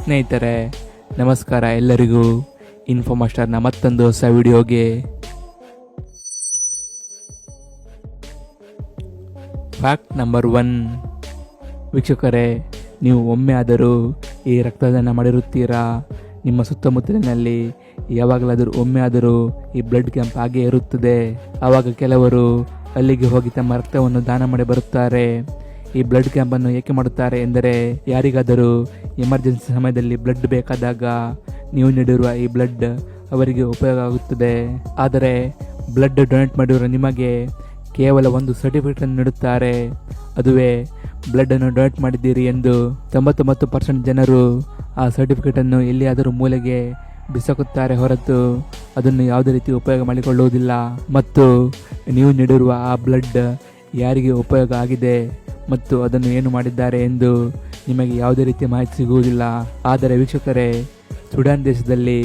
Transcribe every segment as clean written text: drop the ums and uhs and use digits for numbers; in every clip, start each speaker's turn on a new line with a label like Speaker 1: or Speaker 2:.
Speaker 1: ಸ್ನೇಹಿತರೆ ನಮಸ್ಕಾರ ಎಲ್ಲರಿಗೂ. ಇನ್ಫೋ ಮಾಸ್ಟರ್ನ ಮತ್ತೊಂದು ಹೊಸ ವಿಡಿಯೋಗೆ ಫ್ಯಾಕ್ಟ್ ನಂಬರ್ 1. ವೀಕ್ಷಕರೇ, ನೀವು ಒಮ್ಮೆ ಆದರೂ ಈ ರಕ್ತದಾನ ಮಾಡಿರುತ್ತೀರಾ? ನಿಮ್ಮ ಸುತ್ತಮುತ್ತಲಿನಲ್ಲಿ ಯಾವಾಗಲಾದರೂ ಒಮ್ಮೆ ಆದರೂ ಈ ಬ್ಲಡ್ ಕ್ಯಾಂಪ್ ಹಾಗೆ ಇರುತ್ತದೆ. ಆವಾಗ ಕೆಲವರು ಅಲ್ಲಿಗೆ ಹೋಗಿ ತಮ್ಮ ರಕ್ತವನ್ನು ದಾನ ಮಾಡಿ ಬರುತ್ತಾರೆ. ಈ ಬ್ಲಡ್ ಕ್ಯಾಂಪನ್ನು ಏಕೆ ಮಾಡುತ್ತಾರೆ ಎಂದರೆ, ಯಾರಿಗಾದರೂ ಎಮರ್ಜೆನ್ಸಿ ಸಮಯದಲ್ಲಿ ಬ್ಲಡ್ ಬೇಕಾದಾಗ ನೀವು ನೀಡಿರುವ ಈ ಬ್ಲಡ್ ಅವರಿಗೆ ಉಪಯೋಗ ಆಗುತ್ತದೆ. ಆದರೆ ಬ್ಲಡ್ ಡೊನೇಟ್ ಮಾಡಿರುವ ನಿಮಗೆ ಕೇವಲ ಒಂದು ಸರ್ಟಿಫಿಕೇಟನ್ನು ನೀಡುತ್ತಾರೆ. ಅದುವೇ ಬ್ಲಡ್ಡನ್ನು ಡೊನೇಟ್ ಮಾಡಿದ್ದೀರಿ ಎಂದು. 99% ಜನರು ಆ ಸರ್ಟಿಫಿಕೇಟನ್ನು ಎಲ್ಲಿಯಾದರೂ ಮೂಲೆಗೆ ಬಿಸಾಕುತ್ತಾರೆ ಹೊರತು ಅದನ್ನು ಯಾವುದೇ ರೀತಿ ಉಪಯೋಗ ಮಾಡಿಕೊಳ್ಳುವುದಿಲ್ಲ. ಮತ್ತು ನೀವು ನೀಡಿರುವ ಆ ಬ್ಲಡ್ ಯಾರಿಗೆ ಉಪಯೋಗ ಆಗಿದೆ ಮತ್ತು ಅದನ್ನು ಏನು ಮಾಡಿದ್ದಾರೆ ಎಂದು ನಿಮಗೆ ಯಾವುದೇ ರೀತಿಯ ಮಾಹಿತಿ ಸಿಗುವುದಿಲ್ಲ. ಆದರೆ ವೀಕ್ಷಕರೇ, ಸುಡಾನ್ ದೇಶದಲ್ಲಿ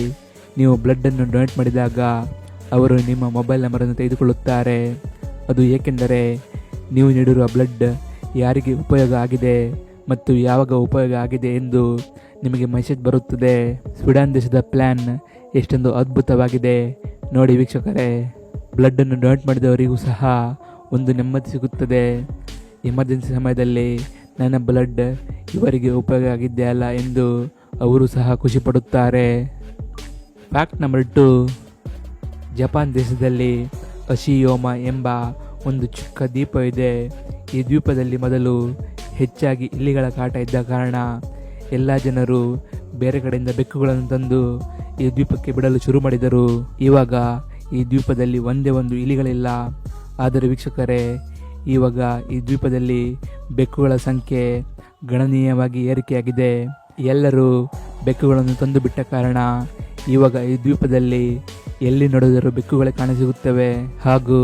Speaker 1: ನೀವು ಬ್ಲಡ್ಡನ್ನು ಡೊನೇಟ್ ಮಾಡಿದಾಗ ಅವರು ನಿಮ್ಮ ಮೊಬೈಲ್ ನಂಬರನ್ನು ತೆಗೆದುಕೊಳ್ಳುತ್ತಾರೆ. ಅದು ಏಕೆಂದರೆ ನೀವು ನೀಡಿರುವ ಬ್ಲಡ್ ಯಾರಿಗೆ ಉಪಯೋಗ ಆಗಿದೆ ಮತ್ತು ಯಾವಾಗ ಉಪಯೋಗ ಆಗಿದೆ ಎಂದು ನಿಮಗೆ ಮೆಸೇಜ್ ಬರುತ್ತದೆ. ಸುಡಾನ್ ದೇಶದ ಪ್ಲ್ಯಾನ್ ಎಷ್ಟೊಂದು ಅದ್ಭುತವಾಗಿದೆ ನೋಡಿ ವೀಕ್ಷಕರೇ. ಬ್ಲಡ್ಡನ್ನು ಡೊನೇಟ್ ಮಾಡಿದವರಿಗೂ ಸಹ ಒಂದು ನೆಮ್ಮದಿ ಸಿಗುತ್ತದೆ. ಎಮರ್ಜೆನ್ಸಿ ಸಮಯದಲ್ಲಿ ನನ್ನ ಬ್ಲಡ್ ಇವರಿಗೆ ಉಪಯೋಗ ಆಗಿದೆಯಲ್ಲ ಎಂದು ಅವರು ಸಹ ಖುಷಿ ಪಡುತ್ತಾರೆ. Fact number 2. ಜಪಾನ್ ದೇಶದಲ್ಲಿ ಅಶಿಯೋಮ ಎಂಬ ಒಂದು ಚಿಕ್ಕ ದ್ವೀಪ ಇದೆ. ಈ ದ್ವೀಪದಲ್ಲಿ ಮೊದಲು ಹೆಚ್ಚಾಗಿ ಇಲಿಗಳ ಕಾಟ ಇದ್ದ ಕಾರಣ ಎಲ್ಲ ಜನರು ಬೇರೆ ಕಡೆಯಿಂದ ಬೆಕ್ಕುಗಳನ್ನು ತಂದು ಈ ದ್ವೀಪಕ್ಕೆ ಬಿಡಲು ಶುರು ಮಾಡಿದರು. ಇವಾಗ ಈ ದ್ವೀಪದಲ್ಲಿ ಒಂದೇ ಒಂದು ಇಲಿಗಳಿಲ್ಲ. ಆದರೆ ವೀಕ್ಷಕರೇ, ಇವಾಗ ಈ ದ್ವೀಪದಲ್ಲಿ ಬೆಕ್ಕುಗಳ ಸಂಖ್ಯೆ ಗಣನೀಯವಾಗಿ ಏರಿಕೆಯಾಗಿದೆ. ಎಲ್ಲರೂ ಬೆಕ್ಕುಗಳನ್ನು ತಂದು ಬಿಟ್ಟ ಕಾರಣ ಇವಾಗ ಈ ದ್ವೀಪದಲ್ಲಿ ಎಲ್ಲಿ ನೋಡಿದರೂ ಬೆಕ್ಕುಗಳೇ ಕಾಣಸಿಗುತ್ತವೆ. ಹಾಗೂ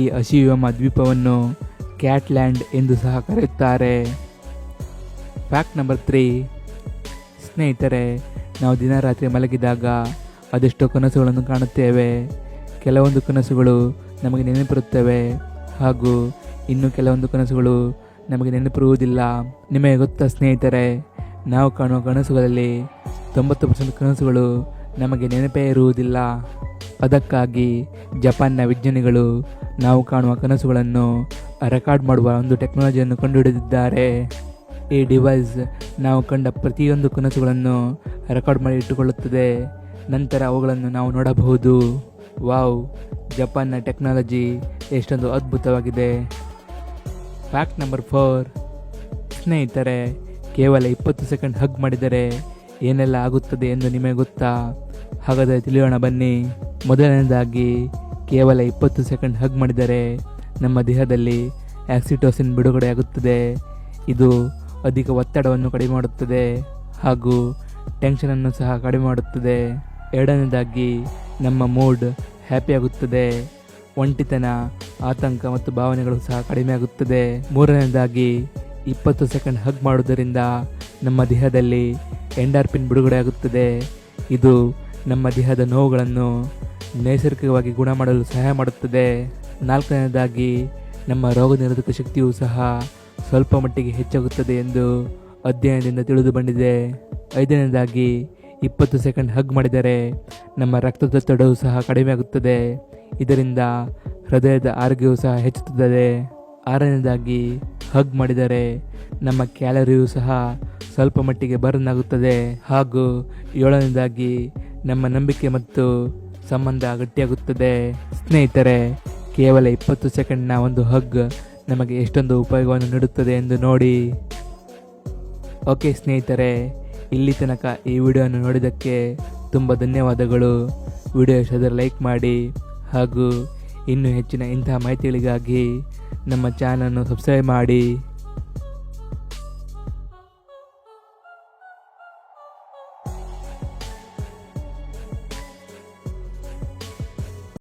Speaker 1: ಈ ಅಶಿಯೋಮ ದ್ವೀಪವನ್ನು ಕ್ಯಾಟ್ಲ್ಯಾಂಡ್ ಎಂದು ಸಹ ಕರೆಯುತ್ತಾರೆ. Fact number 3. ಸ್ನೇಹಿತರೆ, ನಾವು ದಿನ ರಾತ್ರಿ ಮಲಗಿದಾಗ ಅದೆಷ್ಟೋ ಕನಸುಗಳನ್ನು ಕಾಣುತ್ತೇವೆ. ಕೆಲವೊಂದು ಕನಸುಗಳು ನಮಗೆ ನೆನಪಿರುತ್ತವೆ ಹಾಗೂ ಇನ್ನು ಕೆಲವೊಂದು ಕನಸುಗಳು ನಮಗೆ ನೆನಪಿರುವುದಿಲ್ಲ. ನಿಮಗೆ ಗೊತ್ತಾ ಸ್ನೇಹಿತರೆ, ನಾವು ಕಾಣುವ ಕನಸುಗಳಲ್ಲಿ 90% ಕನಸುಗಳು ನಮಗೆ ನೆನಪೇ ಇರುವುದಿಲ್ಲ. ಅದಕ್ಕಾಗಿ ಜಪಾನ್ನ ವಿಜ್ಞಾನಿಗಳು ನಾವು ಕಾಣುವ ಕನಸುಗಳನ್ನು ರೆಕಾರ್ಡ್ ಮಾಡುವ ಒಂದು ಟೆಕ್ನಾಲಜಿಯನ್ನು ಕಂಡುಹಿಡಿದಿದ್ದಾರೆ. ಈ ಡಿವೈಸ್ ನಾವು ಕಂಡ ಪ್ರತಿಯೊಂದು ಕನಸುಗಳನ್ನು ರೆಕಾರ್ಡ್ ಮಾಡಿ ಇಟ್ಟುಕೊಳ್ಳುತ್ತದೆ. ನಂತರ ಅವುಗಳನ್ನು ನಾವು ನೋಡಬಹುದು. ವಾವ್, ಜಪಾನ್ನ ಟೆಕ್ನಾಲಜಿ ಎಷ್ಟೊಂದು ಅದ್ಭುತವಾಗಿದೆ. Fact number 4. ಸ್ನೇಹಿತರೆ, ಕೇವಲ 20 ಸೆಕೆಂಡ್ ಹಗ್ ಮಾಡಿದರೆ ಏನೆಲ್ಲ ಆಗುತ್ತದೆ ಎಂದು ನಿಮಗೆ ಗೊತ್ತಾ? ಹಾಗಾದರೆ ತಿಳಿಯೋಣ ಬನ್ನಿ. ಮೊದಲನೇದಾಗಿ, ಕೇವಲ 20 ಸೆಕೆಂಡ್ ಹಗ್ ಮಾಡಿದರೆ ನಮ್ಮ ದೇಹದಲ್ಲಿ ಆಕ್ಸಿಟೋಸಿನ್ ಬಿಡುಗಡೆಯಾಗುತ್ತದೆ. ಇದು ಅಧಿಕ ಒತ್ತಡವನ್ನು ಕಡಿಮೆ ಮಾಡುತ್ತದೆ ಹಾಗೂ ಟೆನ್ಷನನ್ನು ಸಹ ಕಡಿಮೆ ಮಾಡುತ್ತದೆ. ಎರಡನೇದಾಗಿ, ನಮ್ಮ ಮೂಡ್ ಹ್ಯಾಪಿಯಾಗುತ್ತದೆ. ಒಂಟಿತನ, ಆತಂಕ ಮತ್ತು ಭಾವನೆಗಳು ಸಹ ಕಡಿಮೆ ಆಗುತ್ತದೆ. ಮೂರನೇದಾಗಿ, 20 ಸೆಕೆಂಡ್ ಹಗ್ ಮಾಡುವುದರಿಂದ ನಮ್ಮ ದೇಹದಲ್ಲಿ ಎಂಡಾರ್ಫಿನ್ ಬಿಡುಗಡೆಯಾಗುತ್ತದೆ. ಇದು ನಮ್ಮ ದೇಹದ ನೋವುಗಳನ್ನು ನೈಸರ್ಗಿಕವಾಗಿ ಗುಣ ಮಾಡಲು ಸಹಾಯ ಮಾಡುತ್ತದೆ. ನಾಲ್ಕನೇದಾಗಿ, ನಮ್ಮ ರೋಗ ನಿರೋಧಕ ಶಕ್ತಿಯೂ ಸಹ ಸ್ವಲ್ಪ ಮಟ್ಟಿಗೆ ಹೆಚ್ಚಾಗುತ್ತದೆ ಎಂದು ಅಧ್ಯಯನದಿಂದ ತಿಳಿದು ಬಂದಿದೆ. ಐದನೇದಾಗಿ, 20 ಸೆಕೆಂಡ್ ಹಗ್ ಮಾಡಿದರೆ ನಮ್ಮ ರಕ್ತದೊತ್ತಡವು ಸಹ ಕಡಿಮೆ ಆಗುತ್ತದೆ. ಇದರಿಂದ ಹೃದಯದ ಆರೋಗ್ಯವು ಸಹ ಹೆಚ್ಚುತ್ತದೆ. ಆರನೇದಾಗಿ, ಹಗ್ ಮಾಡಿದರೆ ನಮ್ಮ ಕ್ಯಾಲರಿಯೂ ಸಹ ಸ್ವಲ್ಪ ಮಟ್ಟಿಗೆ ಬರ್ನ್ ಆಗುತ್ತದೆ. ಹಾಗೂ ಏಳನೇದಾಗಿ, ನಮ್ಮ ನಂಬಿಕೆ ಮತ್ತು ಸಂಬಂಧ ಗಟ್ಟಿಯಾಗುತ್ತದೆ. ಸ್ನೇಹಿತರೆ, ಕೇವಲ 20 ಸೆಕೆಂಡ್ನ ಒಂದು ಹಗ್ ನಮಗೆ ಎಷ್ಟೊಂದು ಉಪಯೋಗವನ್ನು ನೀಡುತ್ತದೆ ಎಂದು ನೋಡಿ. ಓಕೆ ಸ್ನೇಹಿತರೆ, ಇಲ್ಲಿ ತನಕ ಈ ವಿಡಿಯೋವನ್ನು ನೋಡಿದ್ದಕ್ಕೆ ತುಂಬ ಧನ್ಯವಾದಗಳು. ವಿಡಿಯೋ ಇಷ್ಟವಾದರೆ ಲೈಕ್ ಮಾಡಿ ಹಾಗೂ ಇನ್ನೂ ಹೆಚ್ಚಿನ ಇಂತಹ ಮಾಹಿತಿಗಳಿಗಾಗಿ ನಮ್ಮ ಚಾನಲನ್ನು ಸಬ್ಸ್ಕ್ರೈಬ್ ಮಾಡಿ.